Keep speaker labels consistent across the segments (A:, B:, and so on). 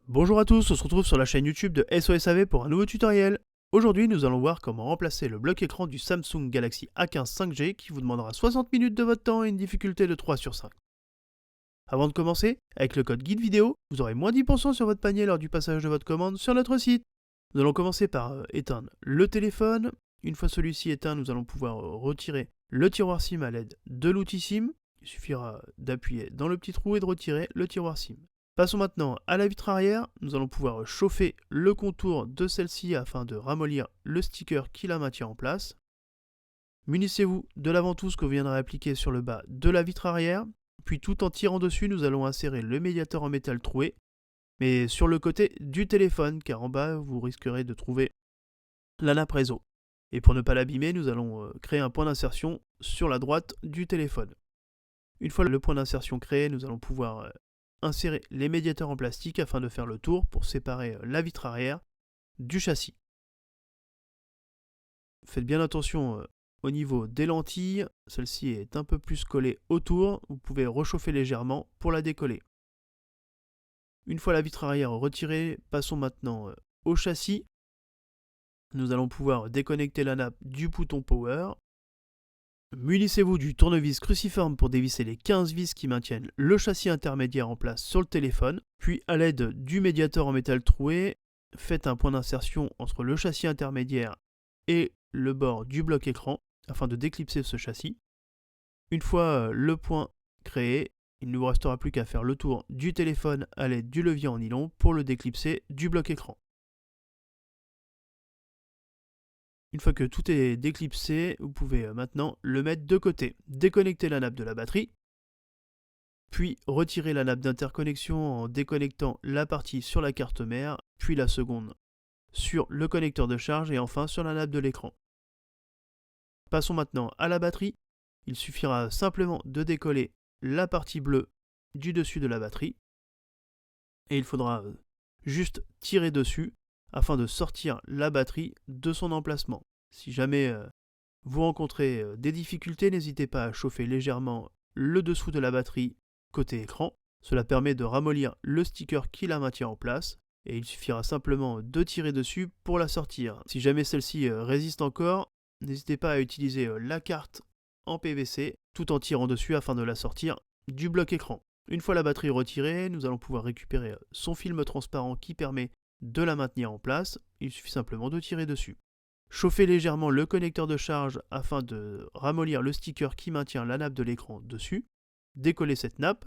A: Bonjour à tous, on se retrouve sur la chaîne YouTube de SOSAV pour un nouveau tutoriel. Aujourd'hui, nous allons voir comment remplacer le bloc écran du Samsung Galaxy A15 5G qui vous demandera 60 minutes de votre temps et une difficulté de 3 sur 5. Avant de commencer, avec le code guide vidéo, vous aurez moins 10% sur votre panier lors du passage de votre commande sur notre site. Nous allons commencer par éteindre le téléphone. Une fois celui-ci éteint, nous allons pouvoir retirer le tiroir SIM à l'aide de l'outil SIM. Il suffira d'appuyer dans le petit trou et de retirer le tiroir SIM. Passons maintenant à la vitre arrière. Nous allons pouvoir chauffer le contour de celle-ci afin de ramollir le sticker qui la maintient en place. Munissez-vous de la ventouse que vous viendrez appliquer sur le bas de la vitre arrière. Puis tout en tirant dessus, nous allons insérer le médiateur en métal troué, mais sur le côté du téléphone, car en bas, vous risquerez de trouver la nappe réseau. Et pour ne pas l'abîmer, nous allons créer un point d'insertion sur la droite du téléphone. Une fois le point d'insertion créé, nous allons pouvoir insérer les médiateurs en plastique afin de faire le tour pour séparer la vitre arrière du châssis. Faites bien attention au niveau des lentilles, celle-ci est un peu plus collée autour, vous pouvez rechauffer légèrement pour la décoller. Une fois la vitre arrière retirée, passons maintenant au châssis. Nous allons pouvoir déconnecter la nappe du bouton Power. Munissez-vous du tournevis cruciforme pour dévisser les 15 vis qui maintiennent le châssis intermédiaire en place sur le téléphone. Puis à l'aide du médiateur en métal troué, faites un point d'insertion entre le châssis intermédiaire et le bord du bloc écran afin de déclipser ce châssis. Une fois le point créé, il ne vous restera plus qu'à faire le tour du téléphone à l'aide du levier en nylon pour le déclipser du bloc écran. Une fois que tout est déclipsé, vous pouvez maintenant le mettre de côté. Déconnecter la nappe de la batterie, puis retirer la nappe d'interconnexion en déconnectant la partie sur la carte mère, puis la seconde sur le connecteur de charge et enfin sur la nappe de l'écran. Passons maintenant à la batterie. Il suffira simplement de décoller la partie bleue du dessus de la batterie et il faudra juste tirer dessus afin de sortir la batterie de son emplacement. Si jamais vous rencontrez des difficultés, n'hésitez pas à chauffer légèrement le dessous de la batterie côté écran. Cela permet de ramollir le sticker qui la maintient en place et il suffira simplement de tirer dessus pour la sortir. Si jamais celle-ci résiste encore, n'hésitez pas à utiliser la carte en PVC tout en tirant dessus afin de la sortir du bloc écran. Une fois la batterie retirée, nous allons pouvoir récupérer son film transparent qui permet de la maintenir en place. Il suffit simplement de tirer dessus. Chauffez légèrement le connecteur de charge afin de ramollir le sticker qui maintient la nappe de l'écran dessus. Décollez cette nappe.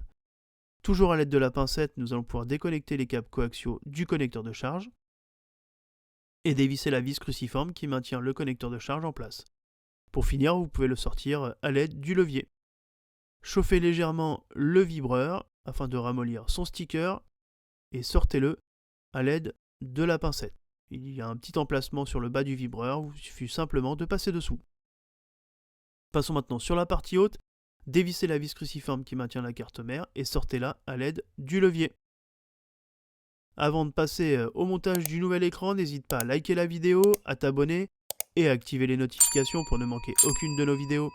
A: Toujours à l'aide de la pincette, nous allons pouvoir déconnecter les câbles coaxiaux du connecteur de charge et dévisser la vis cruciforme qui maintient le connecteur de charge en place. Pour finir, vous pouvez le sortir à l'aide du levier. Chauffez légèrement le vibreur afin de ramollir son sticker et sortez-le à l'aide de la pincette. Il y a un petit emplacement sur le bas du vibreur, il suffit simplement de passer dessous. Passons maintenant sur la partie haute, dévissez la vis cruciforme qui maintient la carte mère et sortez-la à l'aide du levier. Avant de passer au montage du nouvel écran, n'hésite pas à liker la vidéo, à t'abonner et à activer les notifications pour ne manquer aucune de nos vidéos.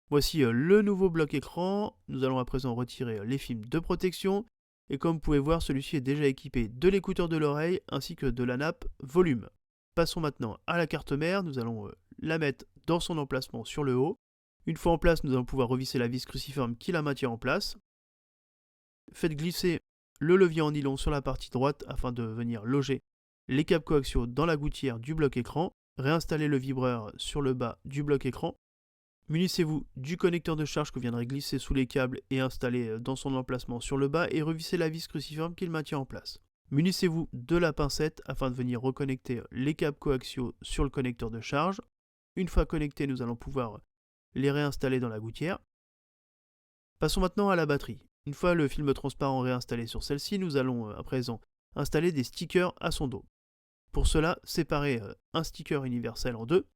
A: Voici le nouveau bloc écran. Nous allons à présent retirer les films de protection. Et comme vous pouvez voir, celui-ci est déjà équipé de l'écouteur de l'oreille ainsi que de la nappe volume. Passons maintenant à la carte mère. Nous allons la mettre dans son emplacement sur le haut. Une fois en place, nous allons pouvoir revisser la vis cruciforme qui la maintient en place. Faites glisser le levier en nylon sur la partie droite afin de venir loger les câbles coaxiaux dans la gouttière du bloc écran. Réinstallez le vibreur sur le bas du bloc écran. Munissez-vous du connecteur de charge que vous viendrez glisser sous les câbles et installer dans son emplacement sur le bas et revissez la vis cruciforme qui le maintient en place. Munissez-vous de la pincette afin de venir reconnecter les câbles coaxiaux sur le connecteur de charge. Une fois connectés, nous allons pouvoir les réinstaller dans la gouttière. Passons maintenant à la batterie. Une fois le film transparent réinstallé sur celle-ci, nous allons à présent installer des stickers à son dos. Pour cela, séparez un sticker universel en deux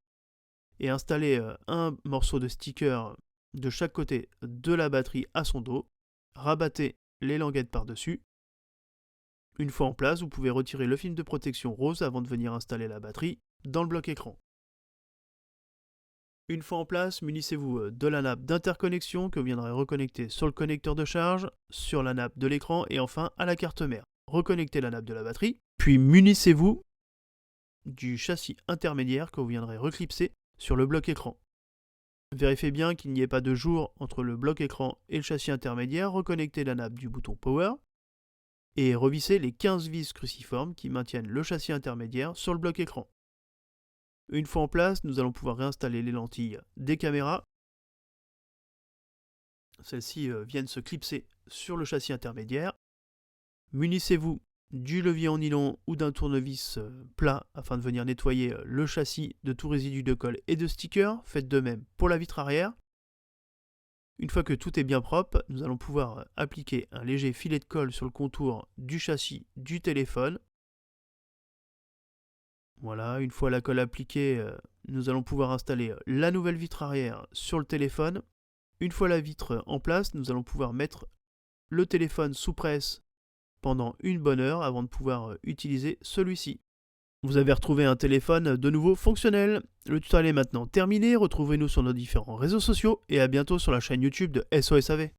A: et installez un morceau de sticker de chaque côté de la batterie à son dos. Rabattez les languettes par-dessus. Une fois en place, vous pouvez retirer le film de protection rose avant de venir installer la batterie dans le bloc écran. Une fois en place, munissez-vous de la nappe d'interconnexion que vous viendrez reconnecter sur le connecteur de charge, sur la nappe de l'écran et enfin à la carte mère. reconnecter la nappe de la batterie, puis munissez-vous du châssis intermédiaire que vous viendrez reclipser sur le bloc écran. Vérifiez bien qu'il n'y ait pas de jour entre le bloc écran et le châssis intermédiaire, reconnectez la nappe du bouton Power, et revissez les 15 vis cruciformes qui maintiennent le châssis intermédiaire sur le bloc écran. Une fois en place, nous allons pouvoir réinstaller les lentilles des caméras. Celles-ci viennent se clipser sur le châssis intermédiaire. Munissez-vous du levier en nylon ou d'un tournevis plat afin de venir nettoyer le châssis de tout résidu de colle et de stickers. Faites de même pour la vitre arrière. Une fois que tout est bien propre, nous allons pouvoir appliquer un léger filet de colle sur le contour du châssis du téléphone. Voilà, une fois la colle appliquée, nous allons pouvoir installer la nouvelle vitre arrière sur le téléphone. Une fois la vitre en place, nous allons pouvoir mettre le téléphone sous presse pendant une bonne heure avant de pouvoir utiliser celui-ci. Vous avez retrouvé un téléphone de nouveau fonctionnel. Le tutoriel est maintenant terminé. Retrouvez-nous sur nos différents réseaux sociaux et à bientôt sur la chaîne YouTube de SOSAV.